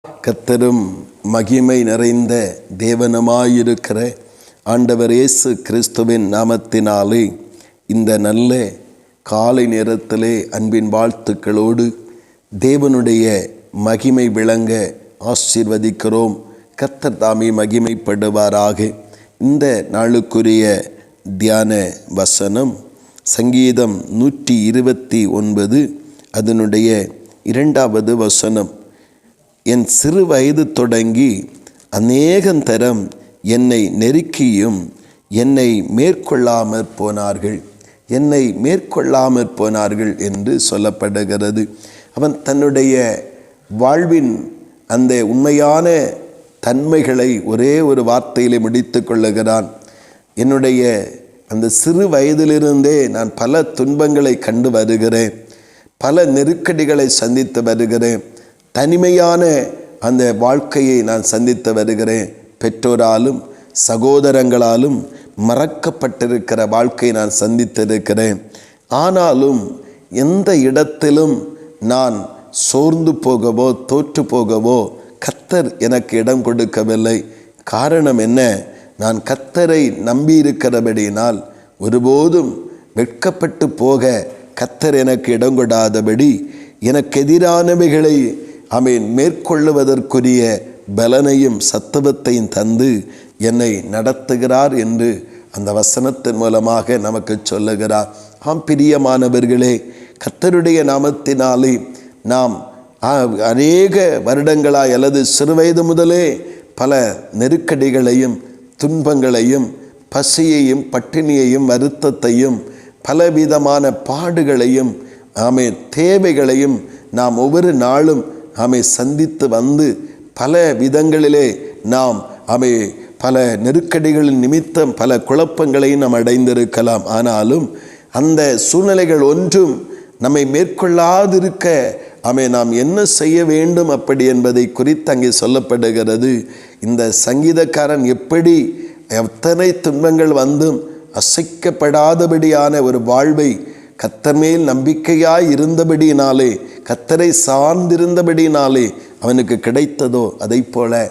கர்த்தரும் மகிமை நிறைந்த தேவனுமாயிருக்கிற ஆண்டவர் இயேசு கிறிஸ்துவின் நாமத்தினாலே இந்த நல்ல காலை நேரத்திலே அன்பின் வாழ்த்துக்களோடு தேவனுடைய மகிமை விளங்க ஆசீர்வதிக்கிறோம். கர்த்தர் தாமே மகிமைப்படுவாராக. இந்த நாளுக்குரிய தியான வசனம் சங்கீதம் 129 அதனுடைய 2வது வசனம். என் சிறு வயது தொடங்கி அநேகந்தரம் என்னை நெருக்கியும் என்னை மேற்கொள்ளாமற் போனார்கள், என்னை மேற்கொள்ளாமற் போனார்கள் என்று சொல்லப்படுகிறது. அவன் தன்னுடைய வாழ்வின் அந்த உண்மையான தன்மைகளை ஒரே ஒரு வார்த்தையிலே முடித்து கொள்ளுகிறான். என்னுடைய அந்த சிறு வயதிலிருந்தே நான் பல துன்பங்களை கண்டு வருகிறேன், பல நெருக்கடிகளை சந்தித்து வருகிறேன், தனிமையான அந்த வாழ்க்கையை நான் சந்தித்து வருகிறேன். பெற்றோராலும் சகோதரங்களாலும் மறக்கப்பட்டிருக்கிற வாழ்க்கையை நான் சந்தித்திருக்கிறேன். ஆனாலும் எந்த இடத்திலும் நான் சோர்ந்து போகவோ தோற்று போகவோ கர்த்தர் எனக்கு இடம் கொடுக்கவில்லை. காரணம் என்ன? நான் கர்த்தரை நம்பியிருக்கிறபடியினால் ஒருபோதும் வெட்கப்பட்டு போக கர்த்தர் எனக்கு இடம் கொடாதபடி எனக்கு எதிரானவைகளை மேற்கொள்ளுவதற்குரிய பலனையும் சத்துவத்தையும் தந்து என்னை நடத்துகிறார் என்று அந்த வசனத்தின் மூலமாக நமக்கு சொல்லுகிறார். பிரியமானவர்களே, கர்த்தருடைய நாமத்தினாலே நாம் அநேக வருடங்களாய் அல்லது சிறுவயது முதலே பல நெருக்கடிகளையும் துன்பங்களையும் பசியையும் பட்டினியையும் வருத்தத்தையும் பலவிதமான பாடுகளையும் தேவைகளையும் நாம் ஒவ்வொரு நாளும் சந்தித்து வந்து பல விதங்களிலே நாம் பல நெருக்கடிகளின் நிமித்தம் பல குழப்பங்களையும் நாம் அடைந்திருக்கலாம். ஆனாலும் அந்த சூழ்நிலைகள் ஒன்றும் நம்மை மேற்கொள்ளாதிருக்க நாம் என்ன செய்ய வேண்டும் அப்படி என்பதை குறித்து அங்கே சொல்லப்படுகிறது. இந்த சங்கீதக்காரன் எப்படி எத்தனை துன்பங்கள் வந்தும் அசைக்கப்படாதபடியான ஒரு வாழ்வை கர்த்தர் மேல் நம்பிக்கையாய் இருந்தபடியினாலே, கர்த்தரை சார்ந்திருந்தபடியினாலே அவனுக்கு கிடைத்ததோ அதை போல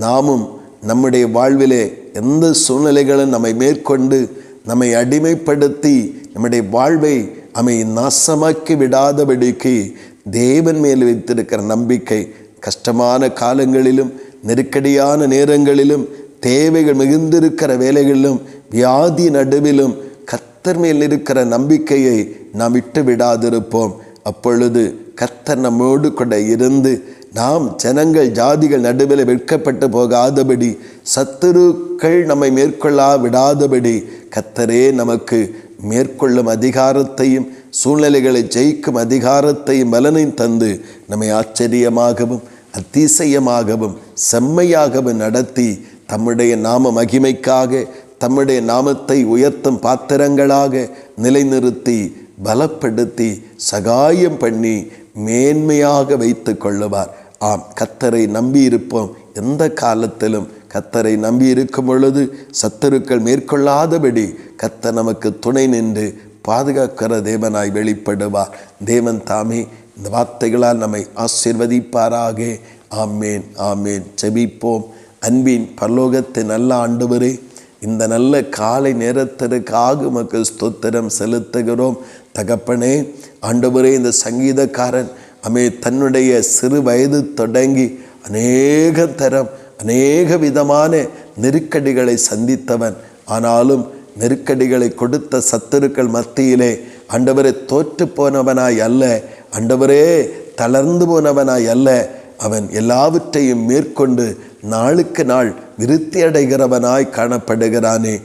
நாமும் நம்முடைய வாழ்விலே எந்த சூழ்நிலைகளும் நம்மை மேற்கொண்டு நம்மை அடிமைப்படுத்தி நம்முடைய வாழ்வை நாசமாக்கி விடாதபடிக்கு தேவன் மேல் வைத்திருக்கிற நம்பிக்கை கஷ்டமான காலங்களிலும் நெருக்கடியான நேரங்களிலும் தேவைகள் மிகுந்திருக்கிற வேலைகளிலும் வியாதி நடுவிலும் கர்த்தர் மேல் இருக்கிற நம்பிக்கையை நாம் விட்டு விடாதிருப்போம். அப்பொழுது கர்த்தர் நம்மோடு கூட இருந்து நாம் ஜனங்கள் ஜாதிகள் நடுவில் வெட்கப்பட்டு போகாதபடி, சத்துருக்கள் நம்மை மேற்கொள்ளா விடாதபடி கர்த்தரே நமக்கு மேற்கொள்ளும் அதிகாரத்தையும் சூழ்நிலைகளை ஜெயிக்கும் அதிகாரத்தையும் பலனையும் தந்து நம்மை ஆச்சரியமாகவும் அதிசயமாகவும் செம்மையாகவும் நடத்தி தம்முடைய நாம மகிமைக்காக தம்முடைய நாமத்தை உயர்த்தும் பாத்திரங்களாக நிலைநிறுத்தி பலப்படுத்தி சகாயம் பண்ணி மேன்மையாக வைத்து கொள்ளுவார். கர்த்தரை நம்பி இருப்போம். எந்த காலத்திலும் கர்த்தரை நம்பி இருக்கும் பொழுது சத்துருக்கள் மேற்கொள்ளாதபடி கர்த்தர் நமக்கு துணை நின்று பாதுகாக்கிற தேவனாய் வெளிப்படுவார். தேவன் தாமே இந்த வார்த்தைகளால் நம்மை ஆசீர்வதிப்பாராக. ஆமேன், ஆமேன். ஜெபிப்போம். அன்பின் பரலோகத்தின் நல்ல ஆண்டவரே, இந்த நல்ல காலை நேரத்திற்காக உமக்கு ஸ்தோத்திரம் செலுத்துகிறோம். தகப்பனே, ஆண்டவரே, இந்த சங்கீதக்காரன் தன்னுடைய சிறு வயது தொடங்கி அநேக தரம் அநேக விதமான நெருக்கடிகளை சந்தித்தவன். ஆனாலும் நெருக்கடிகளை கொடுத்த சத்துருக்கள் மத்தியிலே ஆண்டவரே தோற்று போனவனாய் அல்ல, ஆண்டவரே தளர்ந்து போனவனாய் அல்ல, அவன் எல்லாவற்றையும் மேற்கொண்டு நாளுக்கு நாள் விருத்தி அடைகிறவனாய் காணப்படுகிறானே.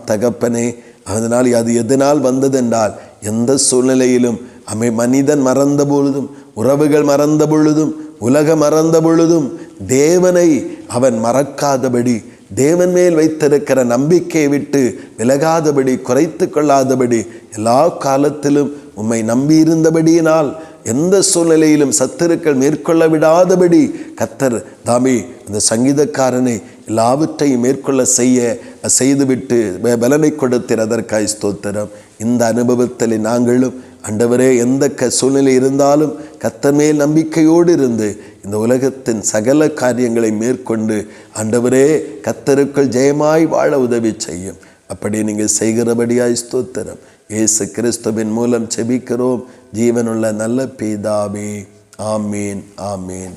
தகப்பனே, அதனால் அது எதனால் வந்ததென்றால் எந்த சூழ்நிலையிலும் மனிதன் மறந்த பொழுதும், உறவுகள் மறந்த பொழுதும், உலகம் மறந்த பொழுதும் தேவனை அவன் மறக்காதபடி, தேவன் மேல் வைத்திருக்கிற நம்பிக்கையை விட்டு விலகாதபடி, குறைத்து கொள்ளாதபடி, எல்லா காலத்திலும் உம்மை நம்பியிருந்தபடியினால் எந்த சூழ்நிலையிலும் சத்துருக்கள் மேற்கொள்ள விடாதபடி கர்த்தர் தாமே அந்த சங்கீதக்காரனை எல்லாவற்றையும் மேற்கொள்ள செய்துவிட்டு பலனை கொடுத்ததற்காய் ஸ்தோத்திரம். இந்த அனுபவத்தில் நாங்களும் ஆண்டவரே, எந்த சூழ்நிலை இருந்தாலும் கர்த்தர் மேல் நம்பிக்கையோடு இருந்து இந்த உலகத்தின் சகல காரியங்களை மேற்கொண்டு ஆண்டவரே கர்த்தருக்குள் ஜெயமாய் வாழ உதவி செய்யும். அப்படி நீங்கள் செய்கிறபடியாய் ஸ்தோத்திரம். இயேசு கிறிஸ்துவின் மூலம் செபிக்கிறோம் ஜீவனுள்ள நல்ல பிதாவே. ஆமீன், ஆமீன்.